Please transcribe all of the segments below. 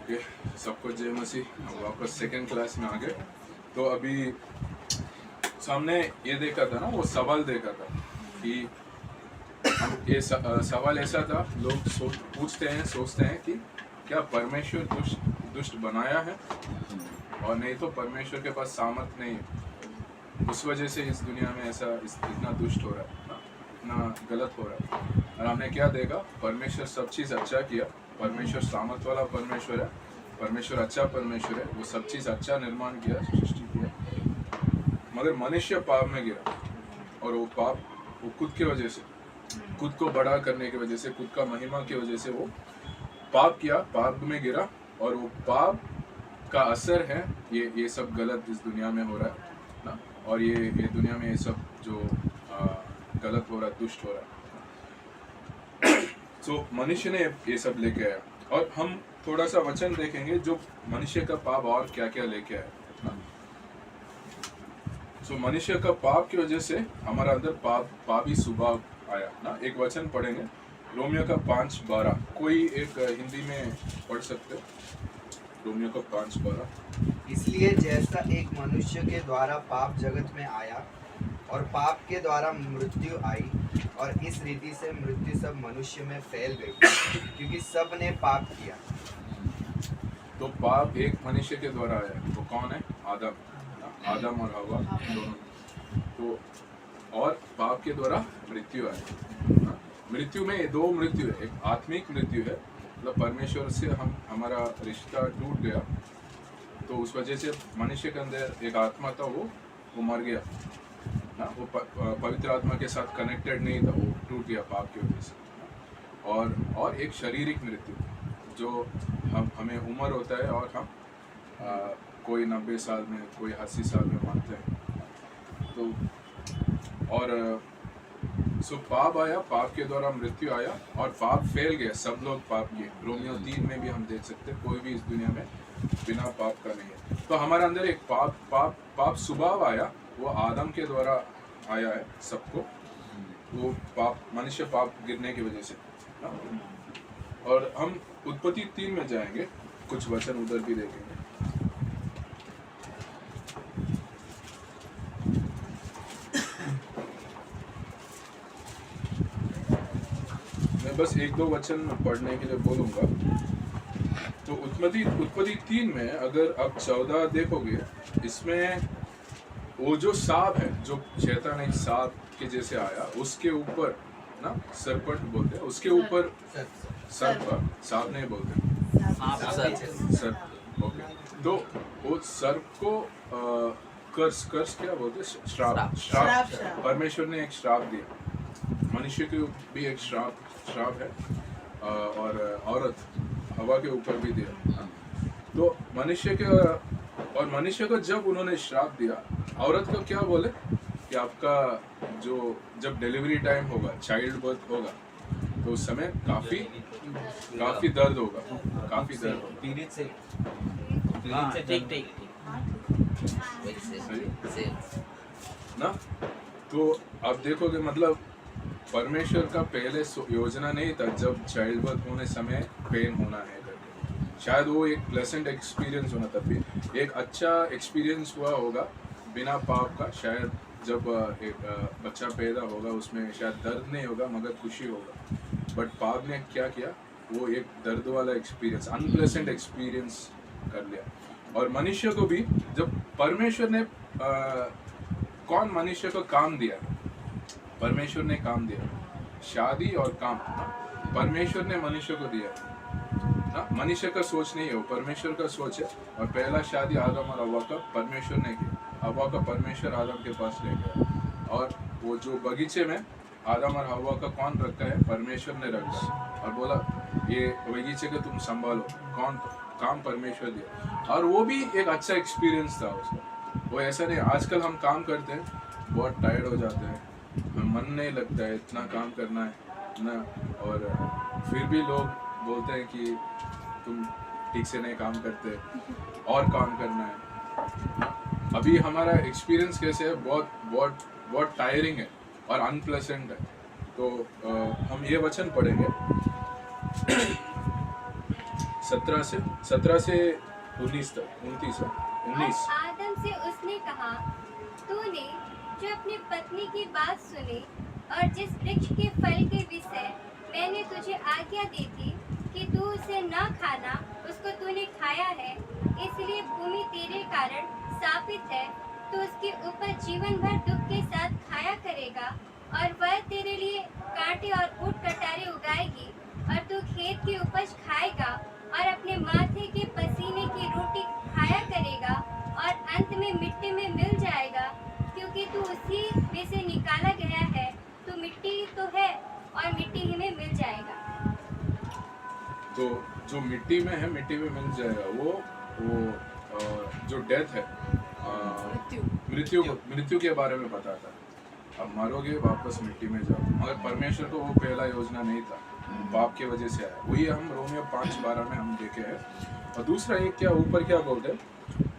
Okay, सबको जय मसीह। हम वापस सेकंड क्लास में आ गए। तो अभी हमने ये देखा था ना, वो सवाल देखा था कि ये सवाल ऐसा था, लोग पूछते हैं, सोचते हैं कि क्या परमेश्वर दुष्ट बनाया है, और नहीं तो परमेश्वर के पास सामर्थ नहीं है, उस वजह से इस दुनिया में ऐसा इतना दुष्ट हो रहा है ना, इतना गलत हो रहा है। और हमने क्या देखा, परमेश्वर सब चीज़ अच्छा किया, परमेश्वर सामर्थ वाला परमेश्वर है, परमेश्वर अच्छा परमेश्वर है, वो सब चीज़ अच्छा निर्माण किया, सृष्टि किया। मगर मनुष्य पाप में गिरा, और वो पाप वो खुद की वजह से, खुद को बड़ा करने की वजह से, खुद का महिमा की वजह से वो पाप किया, पाप में गिरा, और वो पाप का असर है ये सब गलत इस दुनिया में हो रहा है ना। और ये दुनिया में ये सब जो गलत हो रहा है, दुष्ट हो रहा है। तो मनुष्य ने ये सब लेके आया, और हम थोड़ा सा वचन देखेंगे जो मनुष्य का पाप और क्या क्या लेके आया। तो मनुष्य का पाप की वजह से हमारा अंदर पापी स्वभाव आया ना। एक वचन पढ़ेंगे, रोमियो का 5:12। कोई एक हिंदी में पढ़ सकते? रोमियो का 5:12। इसलिए जैसा एक मनुष्य के द्वारा पाप जगत में आया और पाप के द्वारा मृत्यु आई, और इस रीति से मृत्यु सब मनुष्य में फैल गई, क्योंकि सब ने पाप किया। तो पाप एक मनुष्य के द्वारा आया, वो कौन है? आदम और हवा दोनों। तो और पाप के द्वारा मृत्यु आई। मृत्यु में दो मृत्यु है, एक आत्मिक मृत्यु है, मतलब परमेश्वर से हमारा रिश्ता टूट गया, तो उस वजह से मनुष्य के अंदर एक आत्मा था, वो मर गया ना, वो पवित्र आत्मा के साथ कनेक्टेड नहीं था, वो टूट गया पाप की वजह से। और एक शारीरिक मृत्यु, जो हमें उम्र होता है और हम कोई 90 साल में, कोई 80 साल में मरते हैं। तो और सो पाप आया, पाप के द्वारा मृत्यु आया, और पाप फैल गया, सब लोग पाप किए। रोमियो 3 में भी हम देख सकते हैं, कोई भी इस दुनिया में बिना पाप का नहीं है। तो हमारे अंदर एक पाप स्वभाव आया, वो आदम के द्वारा आया है सबको, वो पाप, मनुष्य पाप गिरने की वजह से ना। और हम उत्पत्ति 3 में जाएंगे, कुछ वचन उधर भी देखेंगे। मैं बस 1-2 वचन पढ़ने के लिए बोलूंगा। तो उत्पत्ति 3 में अगर आप 14 देखोगे, इसमें वो जो सांप है, जो शैतान एक सांप के जैसे आया, उसके ऊपर ना सरपट बोलते हैं, उसके ऊपर सांप नहीं बोलते, सर्प। ओके, तो वो सर्प को कर्स क्या बोलते हैं? श्राप। परमेश्वर ने एक श्राप दिया, मनुष्य के भी एक श्राप है, और औरत हवा के ऊपर भी दिया। तो मनुष्य को जब उन्होंने श्राप दिया, औरत को क्या बोले कि आपका जब डिलीवरी टाइम होगा, चाइल्ड बर्थ होगा, तो उस समय काफी दर्द होगा, काफी दर्द ना। तो आप देखोगे, मतलब परमेश्वर का पहले योजना नहीं था जब चाइल्ड बर्थ होने समय पेन होना है करके। शायद वो एक प्लेजेंट एक्सपीरियंस होना था, फिर एक अच्छा एक्सपीरियंस हुआ होगा बिना पाप का। शायद जब एक बच्चा पैदा होगा, उसमें शायद दर्द नहीं होगा मगर खुशी होगा। बट पाप ने क्या किया, वो एक दर्द वाला एक्सपीरियंस, अनप्लेजेंट एक्सपीरियंस कर लिया। और मनुष्य को भी, जब परमेश्वर ने कौन मनुष्य को काम दिया? परमेश्वर ने काम दिया, शादी और काम परमेश्वर ने मनुष्य को दिया ना। मनुष्य का सोच नहीं है, वो परमेश्वर का सोच है। और पहला शादी आदम और हवा का परमेश्वर ने किया, हवा का परमेश्वर आदम के पास ले गया। और वो जो बगीचे में आदम और हवा का कौन रखा है? परमेश्वर ने रखा, और बोला ये बगीचे का तुम संभालो। कौन काम? परमेश्वर दिया। और वो भी एक अच्छा एक्सपीरियंस था उसका। वो ऐसा नहीं, आजकल हम काम करते हैं, बहुत टायर्ड हो जाते हैं, मन नहीं लगता है, इतना काम करना है ना, और फिर भी लोग बोलते हैं कि तुम ठीक से नहीं काम करते, और काम करना है। अभी हमारा एक्सपीरियंस कैसे है? बहुत टायरिंग है और अनप्लेजेंट है। तो हम ये वचन पढ़ेंगे, 17 से 19 तक 29 19। और आदम से उसने कहा, तूने जो अपनी पत्नी की बात सुनी और जिस वृक्ष के फल के विषय मैंने तुझे आज्ञा दी थी कि तू उसे न खाना, उसको तूने खाया है, इसलिए भूमि तेरे कारण शापित है। तो उसकी उपज जीवन भर दुख के साथ खाया करेगा और वह तेरे लिए कांटे और ऊंट कटारे उगाएगी, और तू खेत की उपज खाएगा और अपने माथे के पसीने की रोटी खाया करेगा और अंत में मिट्टी में मिल जाएगा, क्योंकि तू उसी में से निकाला गया है। तू मिट्टी तो है और मिट्टी ही में मिल जाएगा। तो जो मिट्टी में है मिट्टी में मिल जाएगा, वो जो डेथ है, मृत्यु के बारे में बताता है। अब मरोगे वापस मिट्टी में जाओ, मगर परमेश्वर को वो पहला योजना नहीं था, पाप की वजह से आया। वही हम रोमियो 5:12 में हम देखे हैं। और दूसरा एक क्या ऊपर क्या बोलते हैं,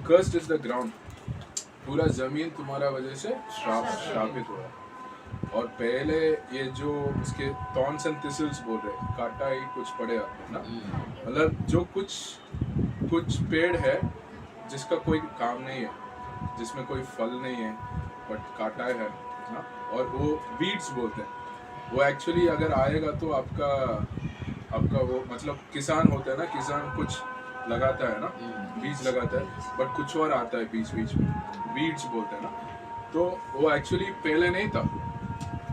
कर्स्ड इज द ग्राउंड, पूरा जमीन तुम्हारा वजह से श्रापित हुआ। और पहले ये जो उसके थॉर्न्स एंड थिसल्स बोल रहे, काटा ही कुछ पड़ेगा ना, मतलब जो कुछ पेड़ है जिसका कोई काम नहीं है, जिसमें कोई फल नहीं है, बट काटा है ना, और वो वीड्स बोलते हैं। वो एक्चुअली अगर आएगा तो आपका वो मतलब किसान होता है ना, किसान कुछ लगाता है ना, बीज लगाता है, बट कुछ और आता है बीच बीच में, वीड्स बोलते हैं ना। तो वो एक्चुअली पहले नहीं था,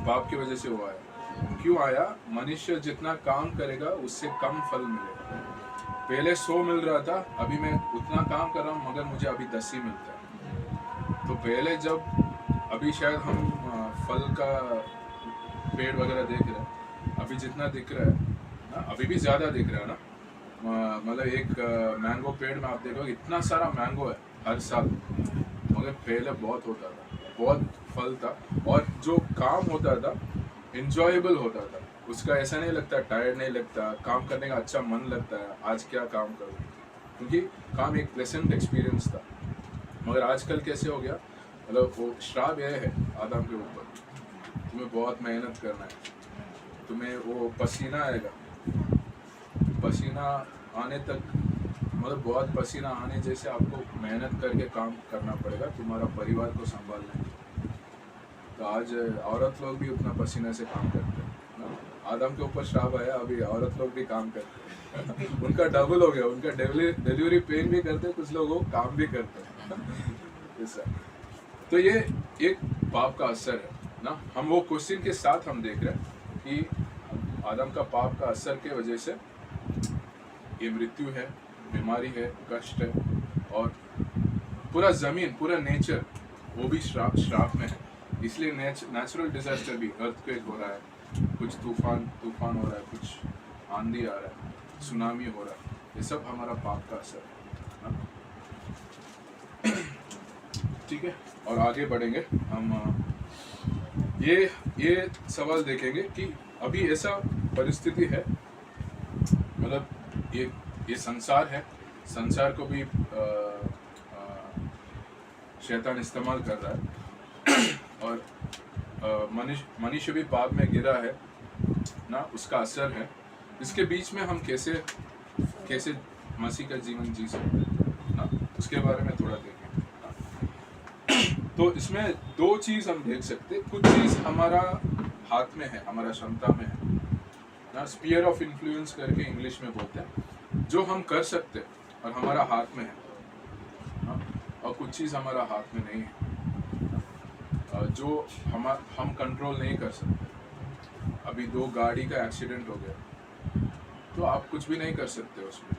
पाप की वजह से वो आया। क्यों आया? मनुष्य जितना काम करेगा उससे कम फल मिलेगा। पहले 100 मिल रहा था, अभी मैं उतना काम कर रहा हूँ मगर मुझे अभी 10 ही मिलता है। तो पहले जब अभी शायद हम फल का पेड़ वगैरह देख रहे हैं, अभी जितना दिख रहा है ना, अभी भी ज़्यादा दिख रहा है ना, मतलब एक मैंगो पेड़ में आप देखोगे इतना सारा मैंगो है हर साल, मगर पहले बहुत होता था, बहुत फल था, और जो काम होता था इंजॉयबल होता था, उसका ऐसा नहीं लगता, टायर्ड नहीं लगता, काम करने का अच्छा मन लगता है, आज क्या काम करूँ, क्योंकि काम एक प्लेजेंट एक्सपीरियंस था। मगर आजकल कैसे हो गया, मतलब वो श्राप यह है आदम के ऊपर, तुम्हें बहुत मेहनत करना है, तुम्हें वो पसीना आएगा, पसीना आने तक, मतलब बहुत पसीना आने जैसे आपको मेहनत करके काम करना पड़ेगा तुम्हारा परिवार को संभालने के। तो आज औरत लोग भी उतना पसीने से काम करते हैं ना? आदम के ऊपर श्राप आया, अभी औरत लोग भी काम करते हैं उनका डबल हो गया, उनका डिलीवरी पेन भी करते हैं, कुछ लोग वो काम भी करते हैं ऐसा। तो ये एक पाप का असर है ना। हम वो क्वेश्चन के साथ हम देख रहे हैं कि आदम का पाप का असर के वजह से ये मृत्यु है, बीमारी है, कष्ट है, और पूरा जमीन, पूरा नेचर वो भी श्राप में है। इसलिए नेचुरल डिजास्टर भी, अर्थक्वेक हो रहा है, कुछ तूफान हो रहा है, कुछ आंधी आ रहा है, सुनामी हो रहा है, ये सब हमारा पाप का असर है। ठीक है, और आगे बढ़ेंगे हम ये सवाल देखेंगे कि अभी ऐसा परिस्थिति है, मतलब ये संसार है, संसार को भी शैतान इस्तेमाल कर रहा है और मनुष्य भी पाप में गिरा है ना, उसका असर है। इसके बीच में हम कैसे मसीह का जीवन जी सकते हैं ना, उसके बारे में थोड़ा देखेंगे। तो इसमें दो चीज़ हम देख सकते हैं, कुछ चीज़ हमारा हाथ में है, हमारा क्षमता में है ना, स्पीयर ऑफ इन्फ्लुएंस करके इंग्लिश में बोलते हैं, जो हम कर सकते हैं और हमारा हाथ में है ना, और कुछ चीज़ हमारा हाथ में नहीं है, जो हम कंट्रोल नहीं कर सकते। अभी 2 गाड़ी का एक्सीडेंट हो गया तो आप कुछ भी नहीं कर सकते उसमें।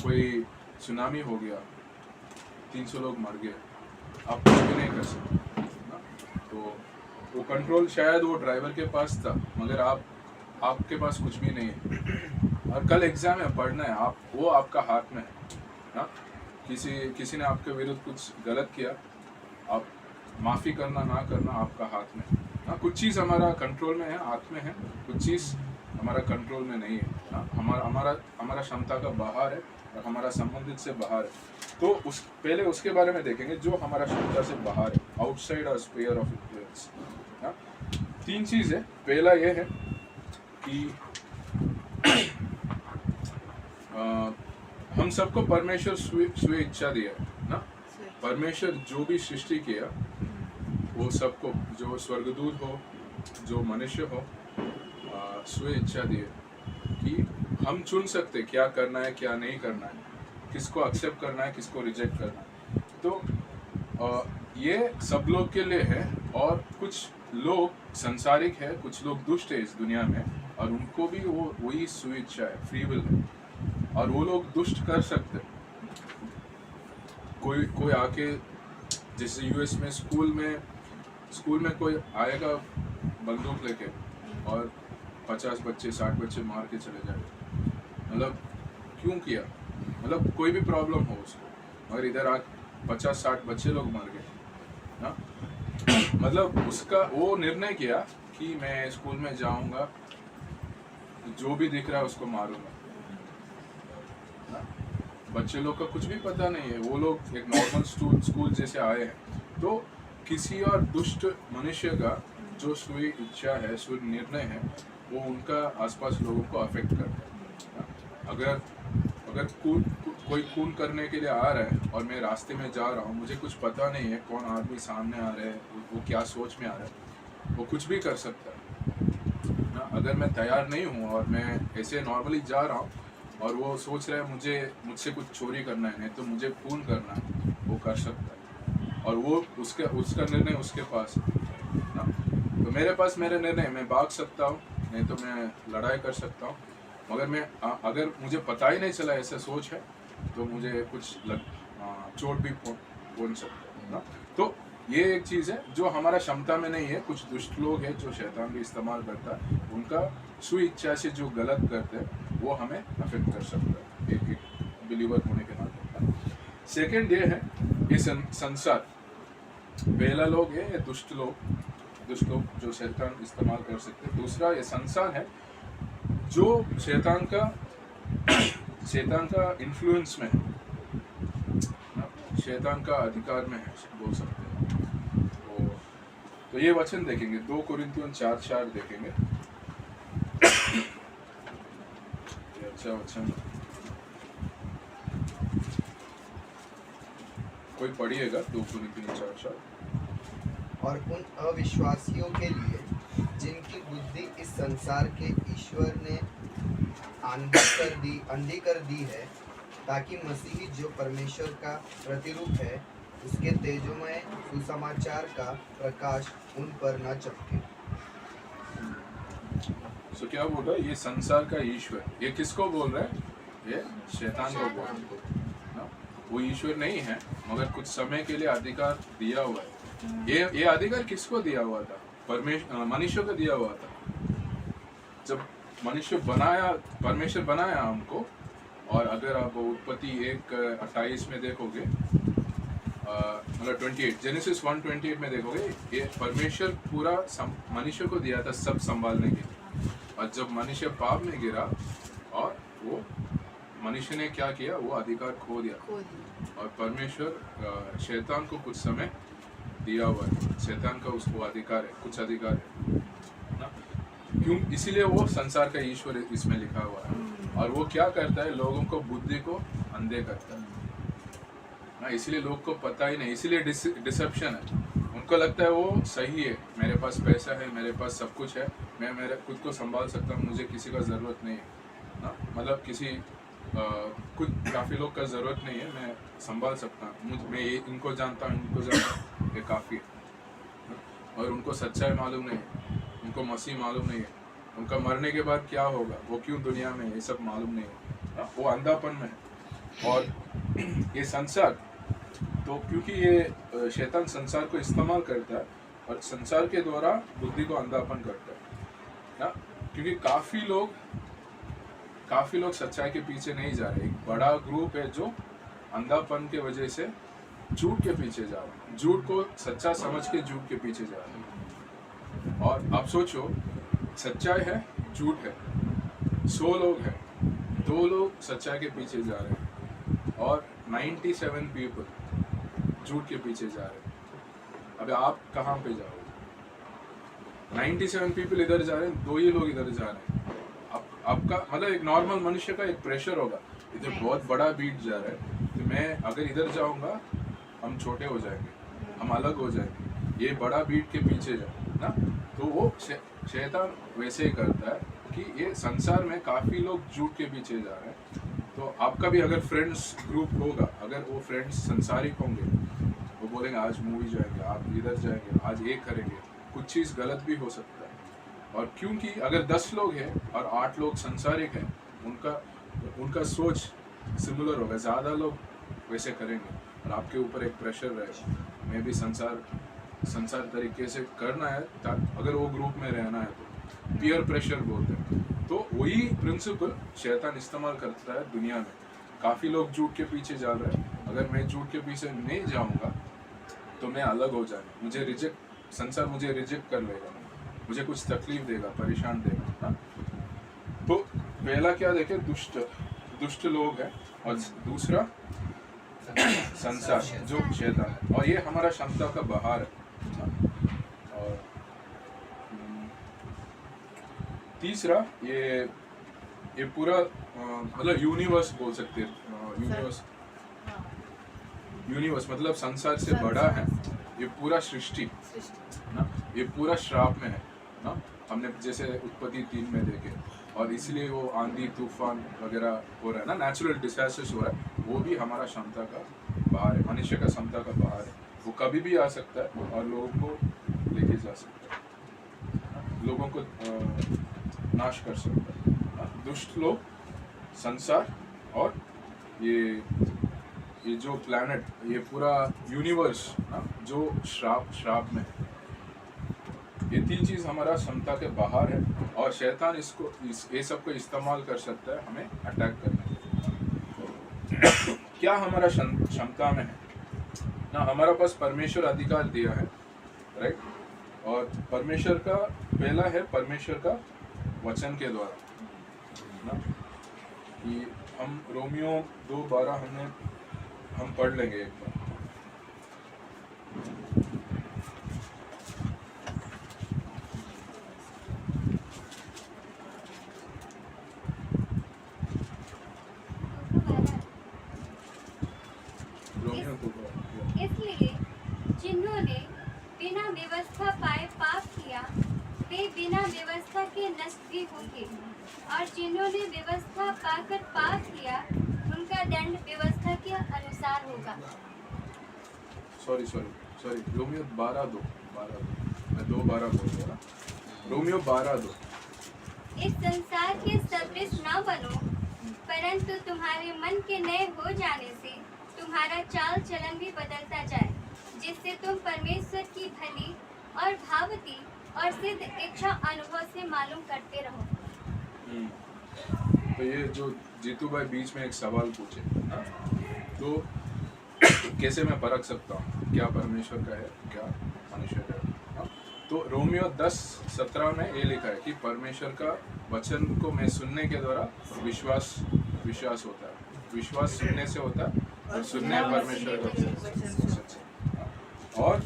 कोई सुनामी हो गया, 300 लोग मर गए, आप कुछ भी नहीं कर सकते ना। तो वो कंट्रोल शायद वो ड्राइवर के पास था, मगर आपके पास कुछ भी नहीं है। और कल एग्जाम है, पढ़ना है, वो आपका हाथ में है ना। किसी ने आपके विरुद्ध कुछ गलत किया, आप माफ़ी करना ना करना आपका हाथ में है ना। कुछ चीज़ हमारा कंट्रोल में है, हाथ में है, कुछ चीज़ हमारा कंट्रोल में नहीं है ना। हमारा क्षमता का बाहर है और हमारा संबंधित से बाहर है। तो पहले उसके बारे में देखेंगे जो हमारा क्षमता से बाहर है, आउटसाइड और स्फीयर ऑफ इन्फ्लुएंस ना। 3 चीज़ है। पहला ये है कि हम सबको परमेश्वर स्वे इच्छा दिया है ना। परमेश्वर जो भी सृष्टि किया वो सबको, जो स्वर्गदूत हो, जो मनुष्य हो, स्वे इच्छा दी है कि हम चुन सकते क्या करना है क्या नहीं करना है, किसको एक्सेप्ट करना है किसको रिजेक्ट करना है। तो ये सब लोग के लिए है। और कुछ लोग संसारिक है, कुछ लोग दुष्ट है इस दुनिया में, और उनको भी वो वही स्वेच्छा है, फ्री विल है, और वो लोग दुष्ट कर सकते। कोई आके, जैसे यूएस में स्कूल में कोई आएगा बंदूक लेके और 50 बच्चे 60 बच्चे मार के चले जाएंगे। मतलब क्यों किया, मतलब कोई भी प्रॉब्लम हो उसको, मगर इधर 50-60 बच्चे लोग मर गए ना। मतलब उसका वो निर्णय किया कि मैं स्कूल में जाऊंगा, जो भी दिख रहा है उसको मारूंगा ना। बच्चे लोग का कुछ भी पता नहीं है, वो लोग एक नॉर्मल स्कूल जैसे आए हैं। तो किसी और दुष्ट मनुष्य का जो स्वी इच्छा है, स्वी निर्णय है, वो उनका आसपास लोगों को अफेक्ट करता है। अगर कोई खून करने के लिए आ रहा है और मैं रास्ते में जा रहा हूँ, मुझे कुछ पता नहीं है कौन आदमी सामने आ रहा है, वो क्या सोच में आ रहा है, वो कुछ भी कर सकता है ना। अगर मैं तैयार नहीं हूँ और मैं ऐसे नॉर्मली जा रहा हूँ और वो सोच रहा है मुझसे कुछ चोरी करना है, नहीं तो मुझे खून करना है, वो कर सकता है। और वो उसका निर्णय उसके पास है ना। तो मेरे पास मेरा निर्णय, मैं भाग सकता हूँ, नहीं तो मैं लड़ाई कर सकता हूँ। मगर अगर मुझे पता ही नहीं चला ऐसा सोच है, तो मुझे कुछ चोट भी पहुंच सकता है ना। तो ये एक चीज़ है जो हमारा क्षमता में नहीं है। कुछ दुष्ट लोग हैं जो शैतान भी इस्तेमाल करता है, उनका स्व इच्छा से जो गलत करते हैं वो हमें अफेक्ट कर सकता है एक बिलीवर होने के नाते। सेकंड ये है, ये संसार। पहला लोग है ये दुष्ट लोग जो शैतान इस्तेमाल कर सकते हैं। दूसरा ये संसार है जो शैतान का इन्फ्लुएंस में है, शैतान का अधिकार में है, बोल सकते हैं। तो ये वचन देखेंगे, 2 कोरिन्थियों 4:4 देखेंगे। ये अच्छा वचन, कोई पढ़िएगा 2 कोरिन्थियों 4:4। और उन अविश्वासियों के लिए जिनकी बुद्धि इस संसार के ईश्वर ने अंधी कर दी है, ताकि मसीही जो परमेश्वर का प्रतिरूप है उसके तेजोमय सुसमाचार का प्रकाश उन पर न चमके। सो क्या बोल रहा है, ये संसार का ईश्वर, ये किसको बोल रहा है, ये शैतान को बोल रहा है। वो ईश्वर नहीं है, मगर कुछ समय के लिए अधिकार दिया हुआ है। ये अधिकार किसको दिया हुआ था, मनुष्य को दिया हुआ था। जब परमेश्वर बनाया हमको, और अगर आप उत्पत्ति 1:28 में देखोगे, मतलब 28 जेनेसिस 1:28 में देखोगे, ये परमेश्वर पूरा मनुष्य को दिया था सब संभालने के लिए। और जब मनुष्य पाप में गिरा और वो मनुष्य ने क्या किया, वो अधिकार खो दिया। और परमेश्वर शैतान को कुछ समय दिया हुआ है, शैतान का उसको अधिकार है, कुछ अधिकार है ना। क्यों, इसीलिए वो संसार का ईश्वर इसमें लिखा हुआ है। और वो क्या करता है, लोगों को बुद्धि को अंधे करता है ना। इसीलिए लोग को पता ही नहीं, इसीलिए डिसेप्शन है। उनको लगता है वो सही है, मेरे पास पैसा है, मेरे पास सब कुछ है, मैं मेरे खुद को संभाल सकता हूँ, मुझे किसी का ज़रूरत नहीं है ना। मतलब कुछ काफ़ी लोग का ज़रूरत नहीं है, मैं संभाल सकता हूँ, मैं इनको जानता हूँ, ये काफ़ी है। और उनको सच्चाई मालूम नहीं है, उनको मसीह मालूम नहीं है, उनका मरने के बाद क्या होगा, वो क्यों दुनिया में, ये सब मालूम नहीं है। वो अंधापन में है। और ये संसार, तो क्योंकि ये शैतान संसार को इस्तेमाल करता है और संसार के द्वारा बुद्धि को अंधापन करता है ना। क्योंकि काफ़ी लोग सच्चाई के पीछे नहीं जा रहे। एक बड़ा ग्रुप है जो अंधापन के वजह से झूठ के पीछे जा रहा है, झूठ को सच्चा समझ के झूठ के पीछे जा रहा है। और आप सोचो, सच्चाई है, झूठ है, 100 लोग हैं, 2 लोग सच्चाई के पीछे जा रहे हैं और 97 पीपल झूठ के पीछे जा रहे हैं। अब आप कहाँ पे जाओगे? 97 पीपल इधर जा रहे हैं, 2 ही लोग इधर जा रहे हैं। आपका मतलब एक नॉर्मल मनुष्य का एक प्रेशर होगा, इधर बहुत बड़ा बीट जा रहा है, तो मैं अगर इधर जाऊंगा हम छोटे हो जाएंगे, हम अलग हो जाएंगे, ये बड़ा बीट के पीछे जाए ना। तो वो शैतान वैसे ही करता है कि ये संसार में काफ़ी लोग झूठ के पीछे जा रहे हैं। तो आपका भी अगर फ्रेंड्स ग्रुप होगा, अगर वो फ्रेंड्स संसारिक होंगे, वो बोलेंगे आज मूवी जाएंगे, आप इधर जाएंगे, आज ये करेंगे, कुछ चीज़ गलत भी हो सकता है। और क्योंकि अगर 10 लोग हैं और 8 लोग संसारिक हैं, उनका सोच सिमिलर होगा, ज़्यादा लोग वैसे करेंगे और आपके ऊपर एक प्रेशर रहेगा, मैं भी संसार तरीके से करना है, अगर वो ग्रुप में रहना है तो पीयर प्रेशर बोलते हैं। तो वही प्रिंसिपल शैतान इस्तेमाल करता है दुनिया में। काफ़ी लोग झूठ के पीछे जा रहे हैं, अगर मैं झूठ के पीछे नहीं जाऊंगा तो मैं अलग हो जाऊंगा, संसार मुझे रिजेक्ट कर लेगा, मुझे कुछ तकलीफ देगा, परेशान देगा ना। तो पहला क्या देखे, दुष्ट लोग हैं, और दूसरा संसार जो शैतान है, और ये हमारा क्षमता का बाहर है। और तीसरा ये पूरा मतलब यूनिवर्स बोल सकते हैं, यूनिवर्स मतलब संसार से बड़ा है, ये पूरा सृष्टि ना, ये पूरा श्राप में है ना। हमने जैसे उत्पत्ति 3 में देखे, और इसलिए वो आंधी तूफान वगैरह हो रहा है ना, नेचुरल डिजास्टर्स हो रहा है, वो भी हमारा क्षमता का बाहर है, मनुष्य का क्षमता का बाहर है। वो कभी भी आ सकता है और लोगों को लेके जा सकता है, लोगों को नाश कर सकता है। दुष्ट लोग, संसार और ये जो प्लैनेट, ये पूरा यूनिवर्स ना जो श्राप में है, ये 3 चीज़ हमारा क्षमता के बाहर है, और शैतान ये सब को इस्तेमाल कर सकता है हमें अटैक करने के। क्या हमारा क्षमता में है ना, हमारा पास परमेश्वर अधिकार दिया है, राइट। और परमेश्वर का पहला है परमेश्वर का वचन के द्वारा ना, कि हम रोमियो 2:12 हम पढ़ लेंगे एक बार। इसलिए जिन्होंने बिना व्यवस्था पाए पाप किया, वे बिना व्यवस्था के नष्ट भी होंगे, और जिन्होंने व्यवस्था पाकर पाप किया, उनका दंड व्यवस्था के अनुसार होगा। सॉरी रोमियो 12:2 मैं 2:12 बोल रहा ना, रोमियो 12:2। इस संसार के सदृश न बनो, परंतु तुम्हारे मन के नए हो जाने से तुम्हारा चाल चलन भी बदलता जाए, जिससे तुम परमेश्वर की भली और भावती और सिद्ध इच्छा अनुभव से मालूम करते रहो। तो ये जो जीतू भाई बीच में एक सवाल पूछे ना, तो कैसे मैं परख सकता हूँ क्या परमेश्वर का है, क्या मनुष्य का है। तो रोमियो 10:17 में ये लिखा है कि परमेश्वर का वचन को मैं सुनने के द्वारा विश्वास होता है, विश्वास सुनने से होता है, और सुनने परमेश्वर का। और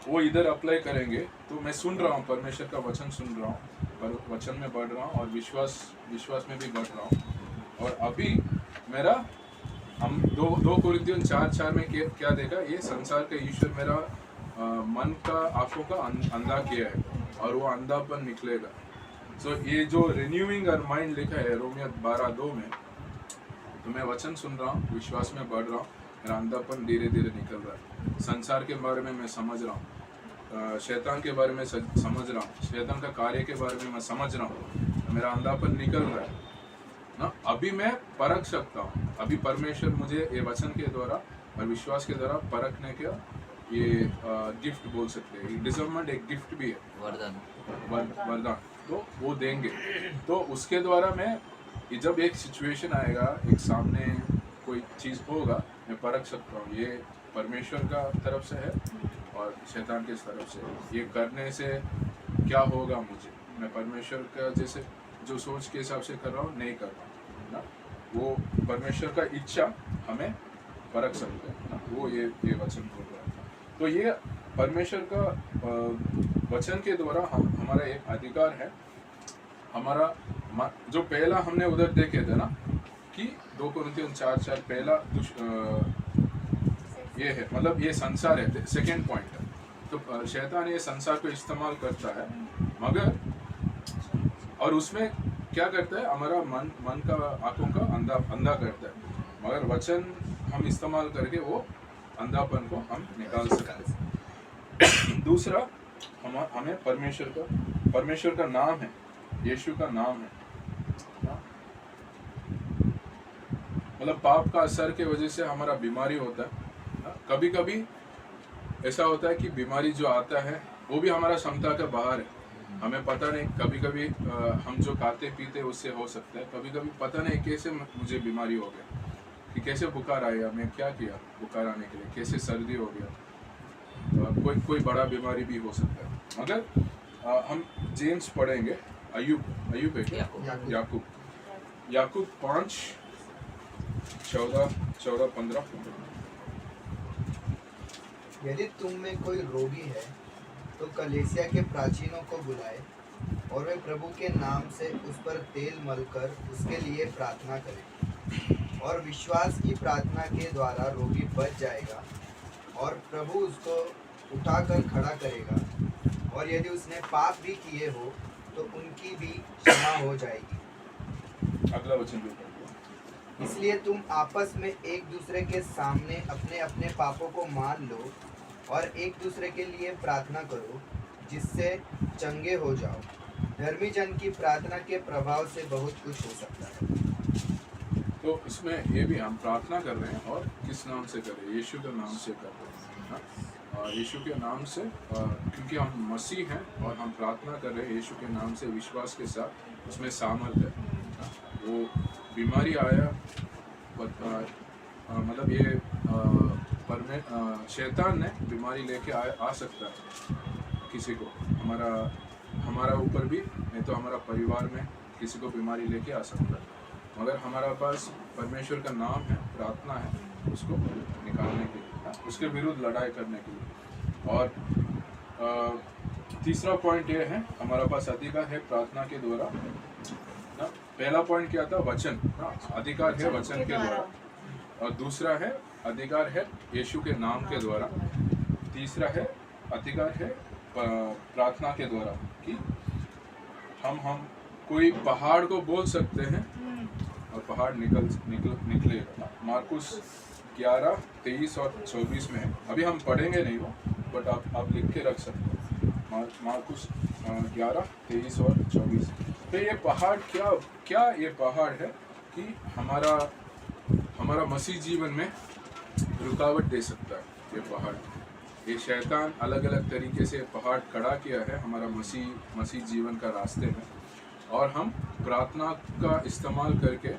वो इधर अप्लाई करेंगे, तो मैं सुन रहा हूँ, परमेश्वर का वचन सुन रहा हूँ, पर वचन में बढ़ रहा हूँ, और विश्वास में भी बढ़ रहा हूँ। और अभी मेरा हम 2 कोरिन्थियों 4:4 में क्या देखा, ये संसार का ईश्वर मेरा मन का आंखों का अंधा किया है, और वो अंधापन निकलेगा। सो ये जो रिन्यूइंग और माइंड लिखा है रोमियो 12:2 में, तो मैं वचन सुन रहा हूँ, विश्वास में बढ़ रहा हूँ, मेरा अंधापन धीरे धीरे निकल रहा है, संसार के बारे में मैं समझ रहा हूँ, शैतान के बारे में समझ रहा हूँ, शैतान का कार्य के बारे में मैं समझ रहा हूँ, मेरा अंधापन निकल रहा है ना। अभी मैं परख सकता हूँ, अभी परमेश्वर मुझे ये वचन के द्वारा और विश्वास के द्वारा परखने का ये गिफ्ट बोल सकते हैं, डिजर्वमेंट एक गिफ्ट भी है, वरदान तो वो देंगे। तो उसके द्वारा मैं जब एक सिचुएशन आएगा, एक सामने कोई चीज़ होगा, मैं परख सकता हूँ ये परमेश्वर का तरफ से है और शैतान के तरफ से। ये करने से क्या होगा मुझे, मैं परमेश्वर का जैसे जो सोच के हिसाब से कर रहा हूँ नहीं कर रहा हूँ ना, वो परमेश्वर का इच्छा हमें परख सकते हैं ना, वो ये वचन बोल रहा था। तो ये परमेश्वर का वचन के द्वारा हमारा एक अधिकार है, हमारा जो पहला हमने उधर देखे थे ना कि 2 2 कुरिन्थियों 4:4 पहला ये है, मतलब ये संसार है, सेकेंड पॉइंट है। तो शैतान ये संसार को इस्तेमाल करता है, मगर और उसमें क्या करता है, हमारा मन का आंखों का अंधा करता है, मगर वचन हम इस्तेमाल करके वो अंधापन को हम निकाल सकते हैं। दूसरा, हमें परमेश्वर का नाम है, यीशु का नाम है, मतलब पाप का असर के वजह से हमारा बीमारी होता है। कभी कभी ऐसा होता है कि बीमारी जो आता है वो भी हमारा क्षमता के बाहर है, हमें पता नहीं। कभी कभी हम जो खाते पीते उससे हो सकता है, कभी कभी पता नहीं कैसे मुझे बीमारी हो गया, कि कैसे बुखार आया, मैं क्या किया बुखार आने के लिए, कैसे सर्दी हो गया, कोई बड़ा बीमारी भी हो सकता है। मगर हम जेम्स पढ़ेंगे, अय्यूब है याकूब 5:14-15। यदि तुम में कोई रोगी है तो कलीसिया के प्राचीनों को बुलाए और वे प्रभु के नाम से उस पर तेल मलकर उसके लिए प्रार्थना करें, और विश्वास की प्रार्थना के द्वारा रोगी बच जाएगा और प्रभु उसको उठाकर खड़ा करेगा, और यदि उसने पाप भी किए हो तो उनकी भी क्षमा हो जाएगी। अगला वचन भी पढ़ो। इसलिए तुम आपस में एक दूसरे के सामने अपने अपने पापों को मान लो और एक दूसरे के लिए प्रार्थना करो, जिससे चंगे हो जाओ। धर्मी जन की प्रार्थना के प्रभाव से बहुत कुछ हो सकता है। तो इसमें ये भी हम प्रार्थना कर रहे हैं, और किस नाम से कर रहे हैं? यीशु के नाम से कर रहे हैं। और यीशु के नाम से, क्योंकि हम मसीह हैं और हम प्रार्थना कर रहे हैं यीशु के नाम से विश्वास के साथ, उसमें सामर्थ है। वो बीमारी आया, मतलब ये शैतान ने बीमारी लेके आ सकता है किसी को, हमारा ऊपर भी, नहीं तो हमारा परिवार में किसी को बीमारी लेके आ सकता है। मगर हमारा पास परमेश्वर का नाम है, प्रार्थना है उसको निकालने के लिए, उसके विरुद्ध लड़ाई करने के लिए। और तीसरा पॉइंट ये है, हमारा पास अधिकार है प्रार्थना के द्वारा ना। पहला पॉइंट क्या था? वचन, अधिकार है वचन के द्वारा। और दूसरा है अधिकार है यीशु के नाम के द्वारा। तीसरा है अधिकार है प्रार्थना के द्वारा, कि हम कोई पहाड़ को बोल सकते हैं और पहाड़ निकलेगा। मार्कुस 11:23 और 24 में है, अभी हम पढ़ेंगे नहीं वो, बट आप लिख के रख सकते हैं। मार्कुस 11:23 और 24। तो ये पहाड़ क्या ये पहाड़ है कि हमारा मसीह जीवन में रुकावट दे सकता है। ये पहाड़, ये शैतान अलग अलग तरीके से पहाड़ खड़ा किया है हमारा मसीह जीवन का रास्ते में, और हम प्रार्थना का इस्तेमाल करके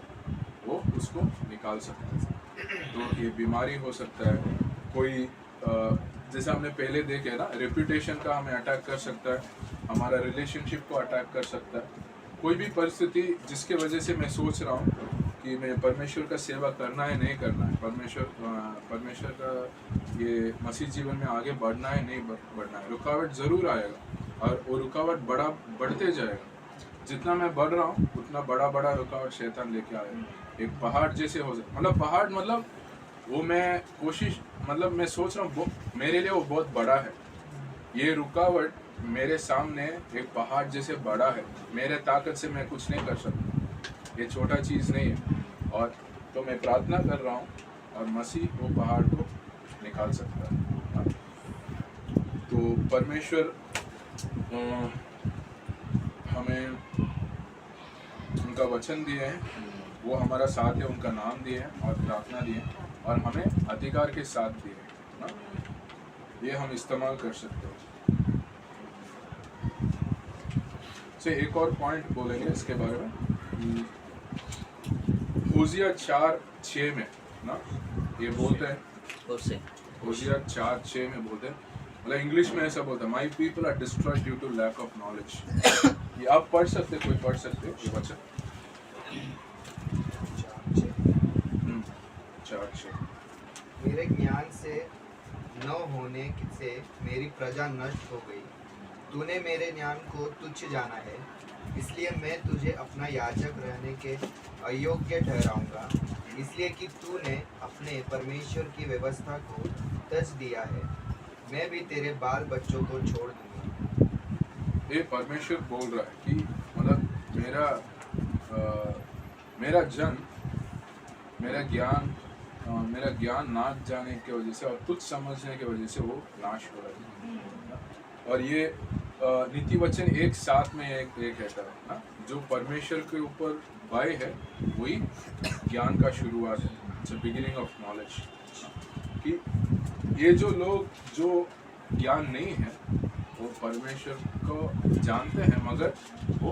वो उसको निकाल सकते हैं। तो ये बीमारी हो सकता है, कोई जैसे हमने पहले देखे ना, रेपुटेशन का हमें अटैक कर सकता है, हमारा रिलेशनशिप को अटैक कर सकता है। कोई भी परिस्थिति जिसके वजह से मैं सोच रहा हूँ कि मैं परमेश्वर का सेवा करना है नहीं करना है, परमेश्वर का ये मसीह जीवन में आगे बढ़ना है नहीं बढ़ना है, रुकावट ज़रूर आएगा, और वो रुकावट बढ़ते जाएगा। जितना मैं बढ़ रहा हूँ उतना बड़ा रुकावट शैतान लेके आएगा। एक पहाड़ जैसे हो जाए, मतलब पहाड़, मतलब वो मैं सोच रहा हूँ मेरे लिए वो बहुत बड़ा है। ये रुकावट मेरे सामने एक पहाड़ जैसे बड़ा है, मेरे ताकत से मैं कुछ नहीं कर सकता, ये छोटा चीज़ नहीं है। और तो मैं प्रार्थना कर रहा हूँ और मसीह वो पहाड़ को निकाल सकता है। तो परमेश्वर हमें उनका वचन दिए हैं, वो हमारा साथ है, उनका नाम दिए हैं और प्रार्थना दिए हैं, और हमें अधिकार के साथ दिए हैं ना, ये हम इस्तेमाल कर सकते हैं। से एक और पॉइंट बोलेंगे इसके बारे में। होशिया 4:6 में ना ये बोलते हैं, होशिया 4:6 में बोलते हैं, मतलब इंग्लिश में ऐसा बोलता है, my people are destroyed due to lack of knowledge. ये आप पढ़ सकते, कोई पढ़ सकते ये वचन 4:6। मेरे ज्ञान से न होने से मेरी प्रजा नष्ट हो गई, तूने मेरे ज्ञान को तुच्छ जाना है, इसलिए मैं तुझे अपना याजक रहने के अयोग्य ठहराऊंगा, इसलिए कि तूने अपने परमेश्वर की व्यवस्था को तज दिया है। मैं भी तेरे बाल बच्चों को छोड़ दूंगा। ये परमेश्वर बोल रहा है कि मतलब मेरा जन मेरा ज्ञान ना जाने की वजह से और तुच्छ समझने की वजह से वो नाश हो रहा है। और ये नीति वचन एक साथ में एक कहता है ना, जो परमेश्वर के ऊपर भय है वही ज्ञान का शुरुआत है, इट्स बिगिनिंग ऑफ नॉलेज। कि ये जो लोग जो ज्ञान नहीं है वो परमेश्वर को जानते हैं मगर वो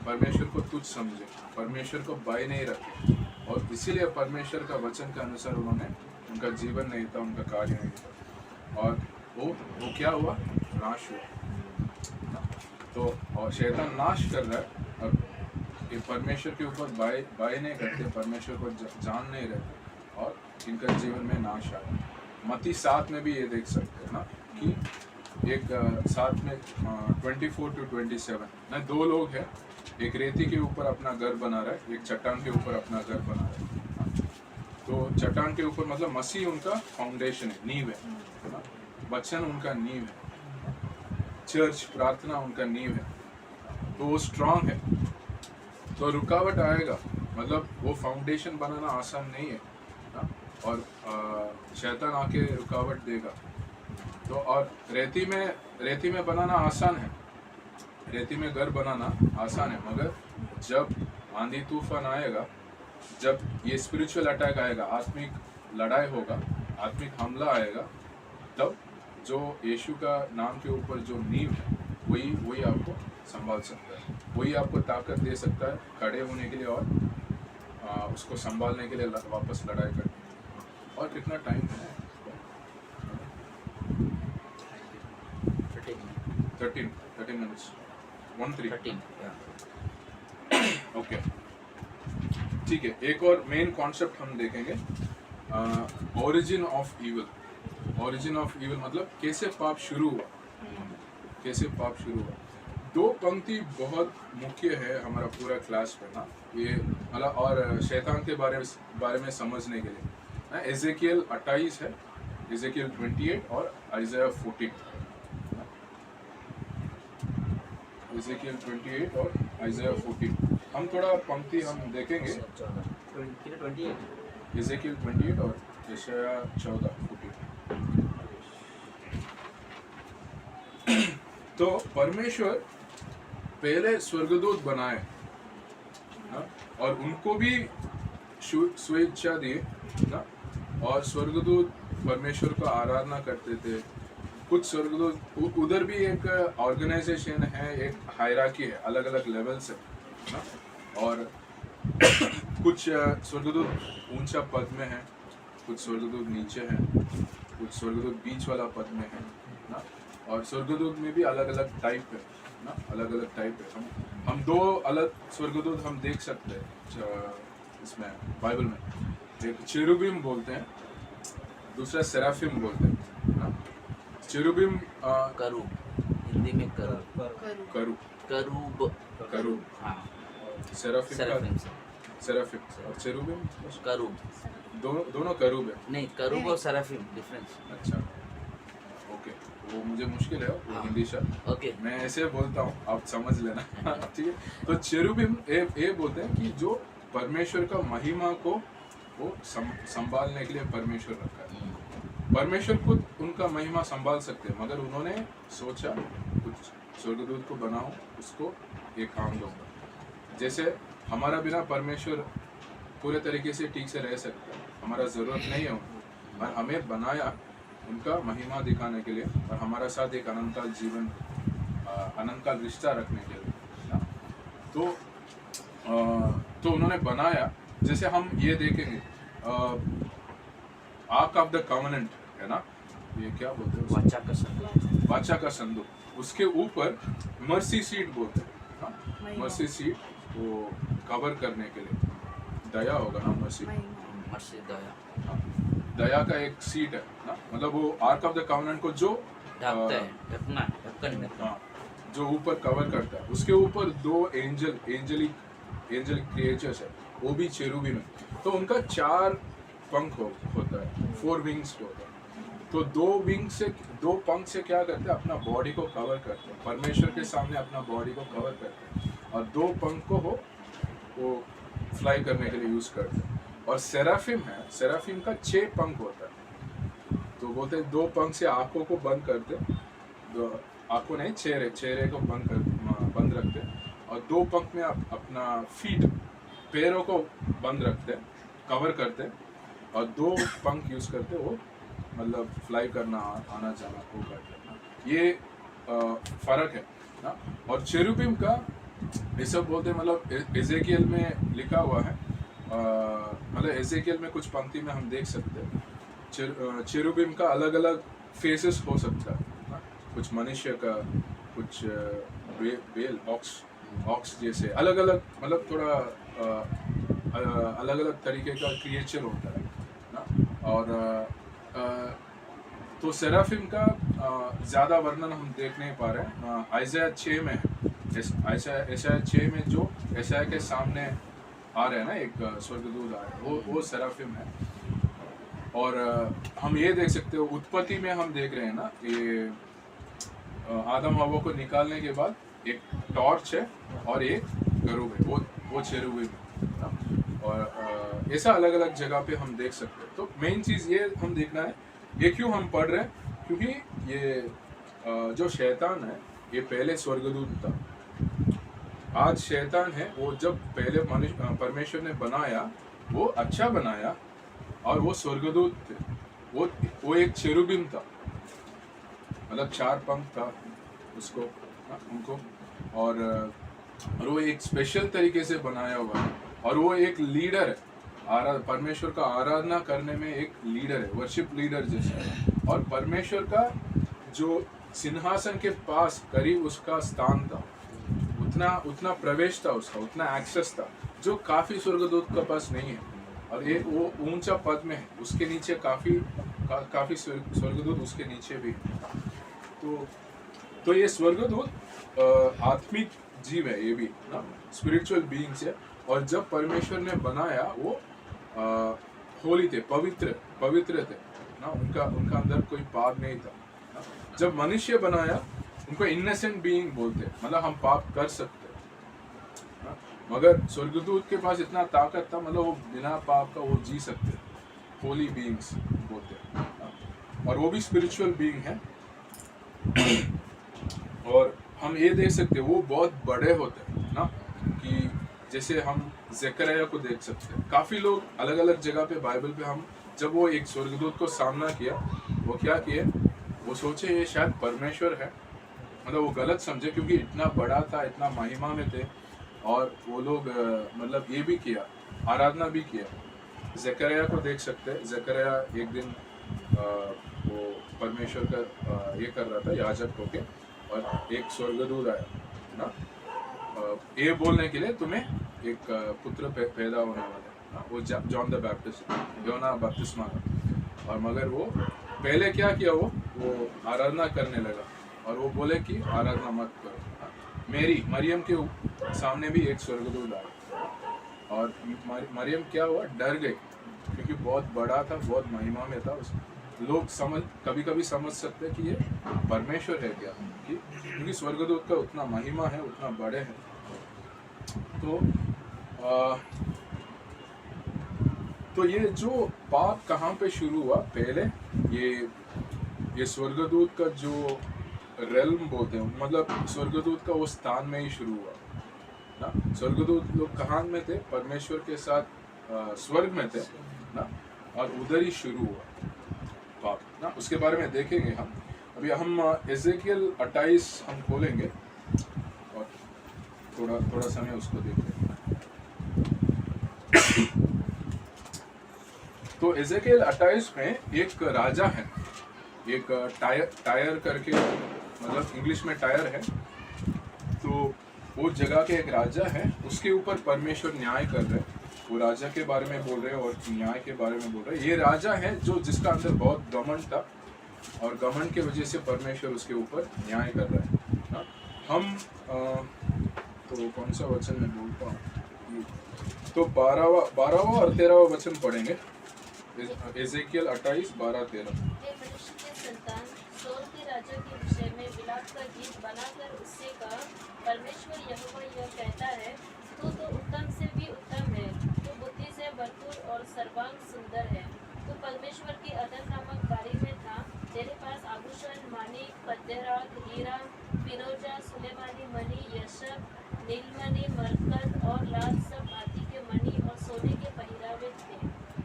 परमेश्वर को तुच्छ समझे, परमेश्वर को भय नहीं रखे, और इसीलिए परमेश्वर का वचन के अनुसार उन्होंने उनका जीवन नहीं था, उनका कार्य नहीं था, और वो क्या हुआ, नाश हुआ। तो और शैतान नाश कर रहा है, और ये परमेश्वर के ऊपर भय नहीं करते, परमेश्वर को जान नहीं रहते, और इनका जीवन में नाश आया। मत्ती 7 में भी ये देख सकते हैं ना कि एक 7 में 24 to 27 ना, दो लोग हैं, एक रेती के ऊपर अपना घर बना रहा है, एक चट्टान के ऊपर अपना घर बना रहा है। तो चट्टान के ऊपर मतलब मसीह उनका फाउंडेशन है, नींव है ना, वचन उनका नींव है, चर्च प्रार्थना उनका नींव है, तो वो स्ट्रांग है। तो रुकावट आएगा, मतलब वो फाउंडेशन बनाना आसान नहीं है ना, और शैतान आके रुकावट देगा। तो और रेती में बनाना आसान है, रेती में घर बनाना आसान है, मगर जब आंधी तूफान आएगा, जब ये स्पिरिचुअल अटैक आएगा, आत्मिक लड़ाई होगा, आत्मिक हमला आएगा, तब जो यीशु का नाम के ऊपर जो नींव है वही आपको संभाल सकता है, वही आपको ताकत दे सकता है खड़े होने के लिए और उसको संभालने के लिए वापस लड़ाई करने के लिए। और कितना टाइम है? 13 minutes 13 ओके, ठीक है। एक और मेन कॉन्सेप्ट हम देखेंगे, origin of evil. Origin of evil मतलब कैसे पाप शुरू हुआ। दो पंक्ति बहुत मुख्य है हमारा पूरा क्लास में ना, ये मतलब और शैतान के बारे में समझने के लिए ना, एजेकियल 28 है, एजेकियल 28 और आइज़ाया 14। एजेकियल 28 और आइज़ाया 14 हम थोड़ा पंक्ति हम देखेंगे। एजेकियल 28 और यशाया 14। तो परमेश्वर पहले स्वर्गदूत बनाए ना, और उनको भी स्वेच्छा दिए ना, और स्वर्गदूत परमेश्वर को आराधना करते थे। कुछ स्वर्गदूत, उधर भी एक ऑर्गेनाइजेशन है, एक हायरार्की है, अलग अलग लेवल्स है ना, और कुछ स्वर्गदूत ऊंचा पद में है, कुछ स्वर्गदूत नीचे हैं, कुछ स्वर्गदूत बीच वाला पद में है ना, और स्वर्गदूत में भी अलग अलग टाइप है ना, अलग अलग टाइप है। हम दो अलग स्वर्गदूत हम देख सकते हैं इसमें बाइबल में, एक चेरुबिम बोलते हैं, दूसरा सेराफिम बोलते हैं ना। चेरुबिम करूब, हिंदी में करूब, हाँ। सेराफिम और चेरुबिम करूब, दोनों करूब है। नहीं, करूब और सेराफिम डिफरेंस। अच्छा, ओके, वो मुझे मुश्किल है वो हाँ। हिंदी शब्द, ओके, मैं ऐसे बोलता हूँ, आप समझ लेना ठीक है। तो चेरुबिम ये बोलते हैं कि जो परमेश्वर का महिमा को वो संभालने के लिए परमेश्वर रखा है। परमेश्वर खुद उनका महिमा संभाल सकते हैं, मगर उन्होंने सोचा कुछ स्वर्गदूत को बनाओ, उसको ये काम दूंगा। जैसे हमारा बिना परमेश्वर पूरे तरीके से ठीक से रह सकता है, हमारा ज़रूरत नहीं है उनको, और हमें बनाया उनका महिमा दिखाने के लिए, और हमारा साथ एक अनंतकाल जीवन, अनंतकाल रिश्ता रखने के लिए। तो उन्होंने बनाया। जैसे हम ये देखेंगे आर्क ऑफ द कवेनेंट है ना, ये क्या बोलते हैं, वाचा का संदूक, उसके ऊपर मर्सी सीट बोलते हैं, मर्सी सीट वो कवर करने के लिए, दया होगा ना, मर्सी दया, दया का एक सीट है ना, मतलब वो आर्क ऑफ द कवेनेंट को जो ढकता है, ढक्कन। हाँ, जो ऊपर कवर करता है, उसके ऊपर दो एंजलिक क्रिएचर्स है, वो भी चेरुबिम है। तो उनका 4 पंख होता है, 4 विंग्स होता है। तो 2 पंख से क्या करते हैं, अपना बॉडी को कवर करते हैं, परमेश्वर के सामने अपना बॉडी को कवर करते हैं। और 2 पंख को वो फ्लाई करने के लिए यूज करते हैं। और सेराफिम का 6 पंख होता है। तो बोलते हैं 2 पंख से आंखों को बंद करते, आंखों नहीं, चेहरे को बंद रखते, और 2 पंख में अपना पैरों को बंद रखते, कवर करते, और 2 पंख यूज करते, वो मतलब फ्लाई करना, आना जाना वो करते। ये फर्क है ना। और चेरुबिम का ये सब बोलते हैं, मतलब एजेकियल में लिखा हुआ है, मतलब एजेकियल में कुछ पंक्ति में हम देख सकते हैं चेरुबिम का अलग अलग फेसेस हो सकता है ना? कुछ मनुष्य का, कुछ बेल ऑक्स जैसे अलग अलग, मतलब थोड़ा अलग अलग तरीके का क्रिएचर होता है ना। और तो सेराफिम का ज़्यादा वर्णन हम देख नहीं पा रहे हैं। आइज़ाया 6 में है, आइज़ाया 6 में जो यशायाह के सामने आ रहे हैं ना, एक स्वर्गदूत आ रहे हैं, वो सेराफिम है। और हम ये देख सकते हो, उत्पत्ति में हम देख रहे हैं ना, ये आदम हवा को निकालने के बाद एक टॉर्च है और एक गरूब है, वो चेरुबिम है। और ऐसा अलग अलग जगह पे हम देख सकते हैं। तो मेन चीज़ ये हम देखना है, ये क्यों हम पढ़ रहे हैं, क्योंकि ये जो शैतान है, ये पहले स्वर्गदूत था। आज शैतान है, वो जब पहले परमेश्वर ने बनाया, वो अच्छा बनाया, और वो स्वर्गदूत थे, वो एक चेरुबिम था, मतलब 4 पंख था उसको, उनको। और वो एक स्पेशल तरीके से बनाया हुआ है, और वो एक लीडर है, परमेश्वर का आराधना करने में एक लीडर है, वर्शिप लीडर जैसा। और परमेश्वर का जो सिंहासन के पास करीब उसका स्थान था, उतना प्रवेश था उसका, उतना एक्सेस था, जो काफी स्वर्गदूत के पास नहीं है। और ये वो ऊंचा पद में है, उसके नीचे काफी स्वर्गदूत उसके नीचे भी है। तो ये स्वर्गदूत आत्मिक जीव है, ये भी ना, स्पिरिचुअल बीइंग्स है। और जब परमेश्वर ने बनाया, वो होली थे, पवित्र थे ना, उनका अंदर कोई पाप नहीं था ना। जब मनुष्य बनाया, उनको इनोसेंट बीइंग बोलते, मतलब हम पाप कर सकते ना। मगर स्वर्गदूत के पास इतना ताकत था, मतलब वो बिना पाप का वो जी सकते, होली बीइंग्स बोलते ना। और वो भी स्पिरिचुअल बीइंग है। और हम ये देख सकते, वो बहुत बड़े होते हैं ना, कि जैसे हम ज़करिया को देख सकते हैं। काफ़ी लोग अलग अलग जगह पे बाइबल पे, हम जब वो एक स्वर्गदूत को सामना किया, वो क्या किए, वो सोचे ये शायद परमेश्वर है, मतलब वो गलत समझे, क्योंकि इतना बड़ा था, इतना महिमा में थे। और वो लोग मतलब ये भी किया, आराधना भी किया। ज़करिया को देख सकते हैं, ज़करिया एक दिन वो परमेश्वर का ये कर रहा था, याजक होके, और एक स्वर्गदूत आया ना, ये बोलने के लिए तुम्हें एक पुत्र पैदा होने वाला है ना, वो जॉन द बैप्टिस्ट, योना बपतिस्मा का। और मगर वो पहले क्या किया, वो आराधना करने लगा, और वो बोले कि आराधना मत करो। मरियम के सामने भी एक स्वर्गदूत आया, और मरियम क्या हुआ, डर गई, क्योंकि बहुत बड़ा था, बहुत महिमा में था। लोग कभी समझ सकते कि ये परमेश्वर है क्या, क्योंकि स्वर्गदूत का उतना महिमा है, उतना बड़े है। तो ये जो पाप कहाँ पे शुरू हुआ, पहले ये स्वर्गदूत का जो रेल्म बोलते हैं, मतलब स्वर्गदूत का वो स्थान में ही शुरू हुआ ना। स्वर्गदूत लोग कहाँ में थे, परमेश्वर के साथ स्वर्ग में थे ना, और उधर ही शुरू हुआ पाप ना। उसके बारे में देखेंगे हम। अभी हम एजेकियल 28 हम खोलेंगे, और थोड़ा समय उसको देखेंगे। तो एजेकियल 28 में एक राजा है, एक टायर करके, मतलब इंग्लिश में टायर है। तो वो जगह के एक राजा है, उसके ऊपर परमेश्वर न्याय कर रहे हैं। वो राजा के बारे में बोल रहे हैं और न्याय के बारे में बोल रहे हैं। ये राजा है जिसका अंदर बहुत घमंड था, और घमंड के वजह से परमेश्वर उसके ऊपर न्याय कर रहा है ना। हम तो कौन सा वचन मैं बोलता हूँ, तो 12वां और 13वां वचन पढ़ेंगे। एजेकियल 28, 12, 13। हे मनुष्य के संतान, सोर के राजा के विषय में विलाप का गीत बनाकर उससे कहा, परमेश्वर यहोवा यह कहता है, तू तो उत्तम से भी उत्तम है, तू बुद्धि से भरपूर और सर्वांग सुंदर है। तू परमेश्वर की अदन नामक बारी में था, तेरे पास आभूषण, मानिक, पद्यराग, हीरा, फिरोजा, सुलेमानी मणि, यशब, नीलमणि, मरकत और लाल सब भांति के मणि और सोने के पहिरावे थे।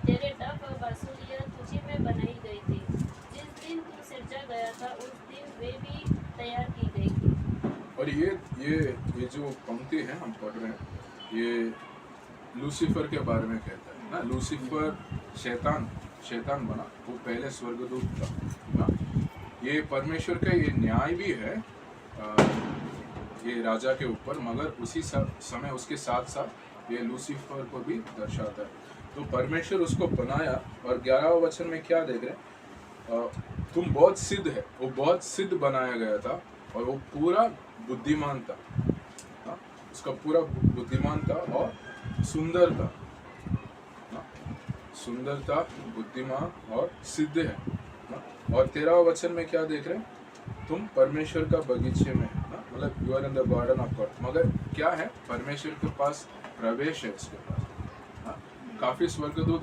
तेरे डफ और बांसुरियां तुझी में बनाई गई थी। जिस दिन तू सिरजा गया था उस दिन वे भी तैयार की गई थी। और ये जो पंक्ति है हम पढ़ रहे हैं, ये लूसीफर के बारे में कहता है ना। लूसीफर शैतान बना, वो पहले स्वर्गदूत था ना। ये परमेश्वर का ये न्याय भी है ये राजा के ऊपर, मगर उसी समय उसके साथ साथ ये लूसीफर को भी दर्शाता है। तो परमेश्वर उसको बनाया, और 11वां वचन में क्या देख रहे हैं, तुम बहुत सिद्ध है, वो बहुत सिद्ध बनाया गया था, और वो पूरा बुद्धिमान था ना? उसका पूरा बुद्धिमान था और सुंदर था ना? सुंदर था, बुद्धिमान और सिद्ध है ना? और 13वां वचन में क्या देख रहे हैं, तुम परमेश्वर का बगीचे में है ना, मतलब you are in the garden of God. मगर क्या है, परमेश्वर के पास प्रवेश है, इसके पास हाँ? काफी स्वर्गदूत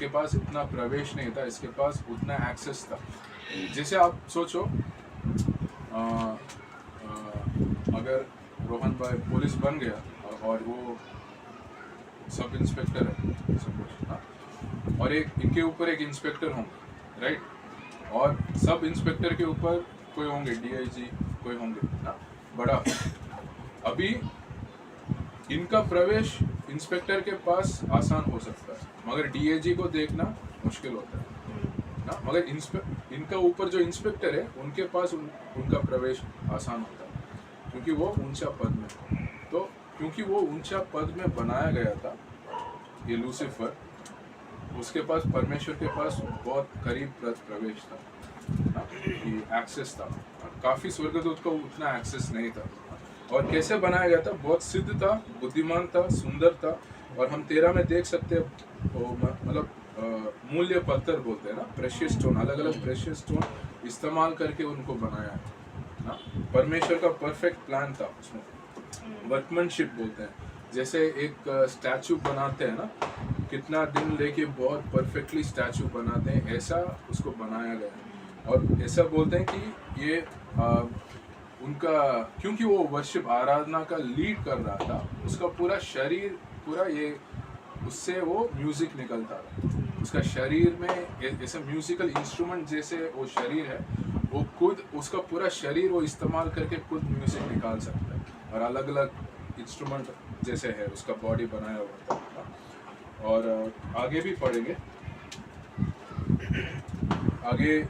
के पास इतना प्रवेश नहीं था, इसके पास उतना एक्सेस था। जैसे आप सोचो, अगर रोहन भाई पुलिस बन गया और वो सब इंस्पेक्टर है सपोज हाँ? और इनके ऊपर एक इंस्पेक्टर होंगे, राइट, और सब इंस्पेक्टर के ऊपर कोई होंगे डीआईजी, कोई होंगे ना बड़ा। अभी इनका प्रवेश इंस्पेक्टर के पास आसान हो सकता है, मगर डीआईजी को देखना मुश्किल होता है ना। मगर इनका ऊपर जो इंस्पेक्टर है उनके पास उनका प्रवेश आसान होता है, क्योंकि वो ऊंचा पद में। तो क्योंकि वो ऊंचा पद में बनाया गया था ये लूसीफर, उसके पास परमेश्वर के पास बहुत करीब प्रवेश था ना, ये एक्सेस था। काफी स्वर्गदूत को उतना एक्सेस नहीं था। और कैसे बनाया गया था, बहुत सिद्ध था, बुद्धिमान था, सुंदर था। और हम 13 में देख सकते हैं वो मतलब मूल्य पत्थर बोलते हैं ना, प्रेशियस स्टोन, अलग अलग प्रेशियस स्टोन इस्तेमाल करके उनको बनाया है ना। परमेश्वर का परफेक्ट प्लान था उसमें, वर्कमैनशिप बोलते हैं। जैसे एक स्टैचू बनाते हैं ना, कितना दिन लेके बहुत परफेक्टली स्टैचू बनाते हैं, ऐसा उसको बनाया गया है। और ऐसा बोलते हैं कि ये उनका, क्योंकि वो वर्शिप आराधना का लीड कर रहा था, उसका पूरा शरीर पूरा ये उससे वो म्यूजिक निकलता था। उसका शरीर में ऐसे म्यूजिकल इंस्ट्रूमेंट जैसे वो शरीर है, वो खुद उसका पूरा शरीर वो इस्तेमाल करके खुद म्यूजिक निकाल सकता है। और अलग अलग इंस्ट्रूमेंट जैसे है उसका बॉडी बनाया हुआ था। और आगे भी पढ़ेंगे, आगे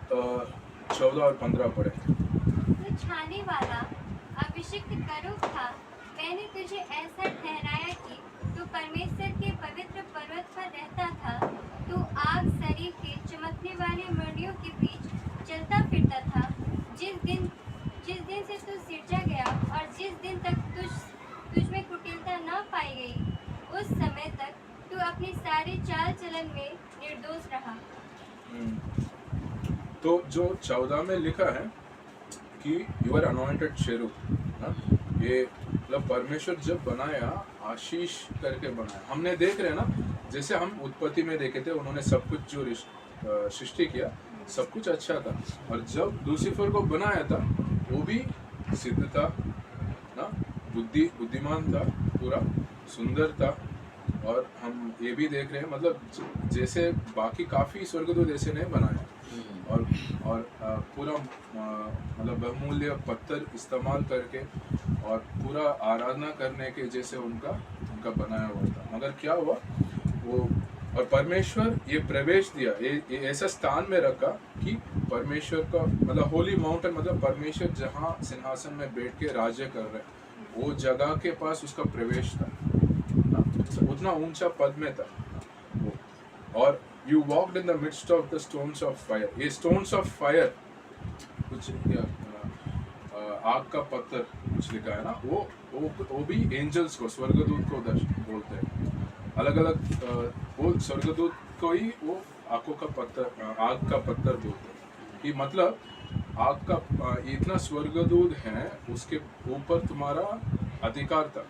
14 और 15 पढ़ेंगे। तू छाने वाला अभिषिक्त करूब था, मैंने तुझे ऐसा ठहराया कि तू परमेश्वर के पवित्र पर्वत पर रहता था। तू आग शरीर के चमकने वाले मणियों के बीच चलता फिरता था। जिस दिन से तू सिरजा गया और जिस दिन तक तुझ में कुटिलता न पाई गई, उस समय तक तू अपनी सारी चाल चलन में निर्दोष रहा। तो जो 14 में लिखा है कि यू आर अनॉइंटेड शेरूब ना, ये मतलब परमेश्वर जब बनाया आशीष करके बनाया। हमने देख रहे हैं ना, जैसे हम उत्पत्ति में देखे थे, उन्होंने सब कुछ जो सृष्टि किया सब कुछ अच्छा था। और जब लूसीफर को बनाया था वो भी सिद्ध था ना, बुद्धिमान था, पूरा सुंदर था। और हम ये भी देख रहे हैं, मतलब जैसे बाकी काफ़ी स्वर्गदूत ऐसे नहीं बनाया, और पूरा मतलब बहुमूल्य पत्थर इस्तेमाल करके और पूरा आराधना करने के जैसे उनका बनाया हुआ था। मगर क्या हुआ वो, और परमेश्वर ये प्रवेश दिया, ये ऐसा स्थान में रखा कि परमेश्वर का मतलब होली माउंटेन, मतलब परमेश्वर जहाँ सिंहासन में बैठ के राज्य कर रहे हैं, वो जगह के पास उसका प्रवेश था ना, उतना ऊंचा पद में था वो। और You walked in the midst of the stones of fire. ये stones of fire कुछ आग का पत्थर कुछ लिखा है ना, वो भी एंजल्स को, स्वर्गदूत को बोलते हैं। अलग अलग वो स्वर्गदूत को ही वो आग का पत्थर बोलते हैं। कि मतलब आग का इतना स्वर्गदूत है, उसके ऊपर तुम्हारा अधिकार था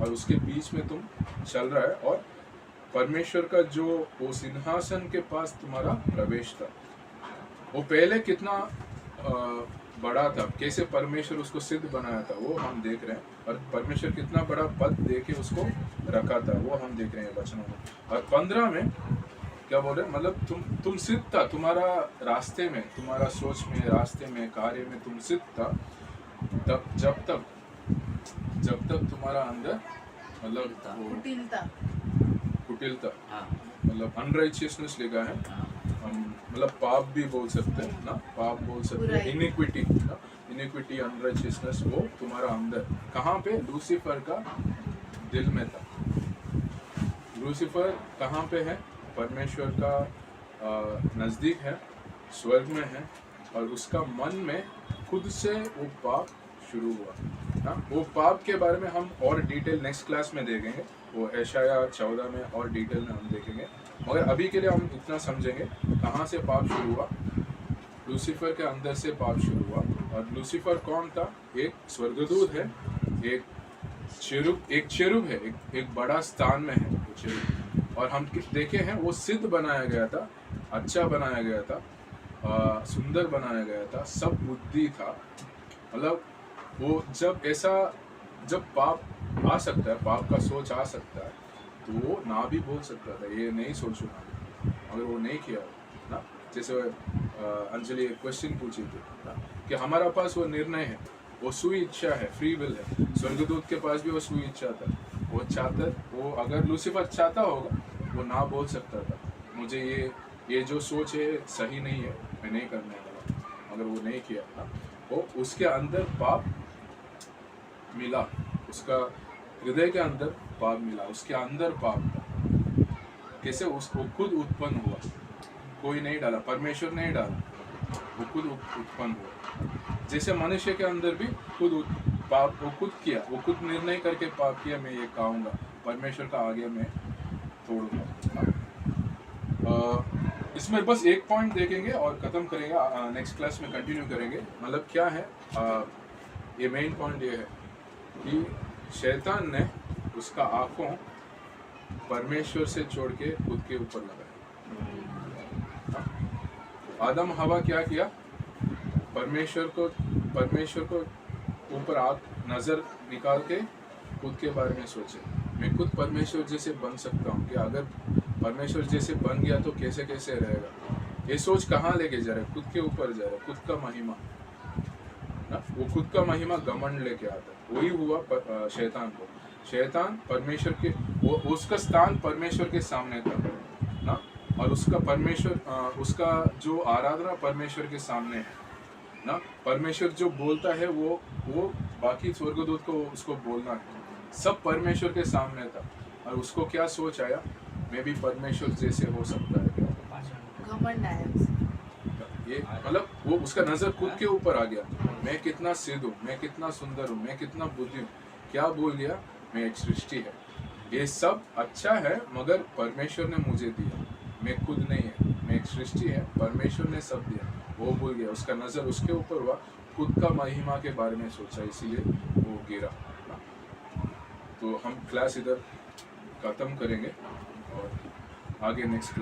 और उसके बीच में तुम चल रहा है, और परमेश्वर का जो वो सिंहासन के पास तुम्हारा प्रवेश था। वो पहले कितना बड़ा था, कैसे परमेश्वर उसको सिद्ध बनाया था वो हम देख रहे हैं, और परमेश्वर कितना बड़ा पद देके उसको रखा था वो हम देख रहे हैं वचनों में। और 15 में क्या बोल रहे हैं, मतलब तुम सिद्ध था, तुम्हारा रास्ते में, तुम्हारा सोच में, रास्ते में, कार्य में तुम सिद्ध था, तब जब तक तुम्हारा अंदर मतलब कुटिलता हाँ मतलब अनराइचियसनेस लिखा है, मतलब पाप भी बोल सकते हैं ना, पाप बोल सकते हैं, इनिक्विटी अनराइचियसनेस, वो तुम्हारा अंदर कहाँ पे, लूसीफर का दिल में था। लूसीफर कहाँ पे है, परमेश्वर का नज़दीक है, स्वर्ग में है, और उसका मन में खुद से वो पाप शुरू हुआ ना। वो पाप के बारे में हम और डिटेल नेक्स्ट क्लास में देखेंगे, वो यशाया 14 में और डिटेल में हम देखेंगे, मगर अभी के लिए हम इतना समझेंगे कहाँ से पाप शुरू हुआ। लूसीफर के अंदर से पाप शुरू हुआ। और लूसीफर कौन था, एक स्वर्गदूत है, एक चेरुब है, एक बड़ा स्थान में है वो चेरुब। और हम देखे हैं वो सिद्ध बनाया गया था, अच्छा बनाया गया था, सुंदर बनाया गया था, सब बुद्धि था। मतलब वो जब पाप आ सकता है, पाप का सोच आ सकता है, तो वो ना भी बोल सकता था, ये नहीं सोचूंगा, अगर वो नहीं किया ना। जैसे अंजलि एक क्वेश्चन पूछी थी ना, कि हमारा पास वो निर्णय है, वो सुई इच्छा है, फ्री विल है। स्वर्गदूत के पास भी वो सुई इच्छा था, वो अगर लूसीफर चाहता होगा वो ना बोल सकता था, मुझे ये जो सोच है सही नहीं है, मैं नहीं करने वाला, अगर वो नहीं किया ना, वो उसके अंदर पाप मिला, उसका हृदय के अंदर पाप मिला, उसके अंदर पाप था। कैसे, उसको खुद उत्पन्न हुआ, कोई नहीं डाला, परमेश्वर नहीं डाला, वो खुद उत्पन्न हुआ। जैसे मनुष्य के अंदर भी पाप वो खुद किया, वो खुद निर्णय करके पाप किया, मैं ये खाऊंगा, परमेश्वर का आगे मैं तोड़ूंगा। इसमें बस एक पॉइंट देखेंगे और खत्म करेंगे, नेक्स्ट क्लास में कंटिन्यू करेंगे। मतलब क्या है, ये मेन पॉइंट ये है कि शैतान ने उसका आंखों परमेश्वर से छोड़ के खुद के ऊपर लगाया। आदम हवा क्या किया, परमेश्वर को ऊपर नजर निकाल के खुद के बारे में सोचे, मैं खुद परमेश्वर जैसे बन सकता हूँ, कि अगर परमेश्वर जैसे बन गया तो कैसे कैसे रहेगा। ये सोच कहाँ लेके जा रहा है, खुद के ऊपर जा रहा है, खुद का महिमा ना, वो खुद का महिमा घमंड लेके आता है। वही हुआ शैतान को। शैतान परमेश्वर के उसका स्थान परमेश्वर के सामने था ना, और उसका जो आराधना परमेश्वर के सामने है ना। परमेश्वर जो बोलता है वो बाकी स्वर्गदूत को उसको बोलना है, सब परमेश्वर के सामने था। और उसको क्या सोच आया, मैं भी परमेश्वर जैसे हो सकता है क्या, घमंड आया। ये मतलब वो उसका नजर खुद के ऊपर आ गया, मैं कितना सिद्ध हूँ, मैं कितना सुंदर हूँ, मैं कितना बुद्धि हूँ। क्या बोल गया, मैं एक सृष्टि है, ये सब अच्छा है मगर परमेश्वर ने मुझे दिया, मैं खुद नहीं है, मैं एक सृष्टि है, परमेश्वर ने सब दिया। वो भूल गया, उसका नजर उसके ऊपर हुआ, खुद का महिमा के बारे में सोचा, इसीलिए वो गिरा। तो हम क्लास इधर खत्म करेंगे और आगे नेक्स्ट क्लास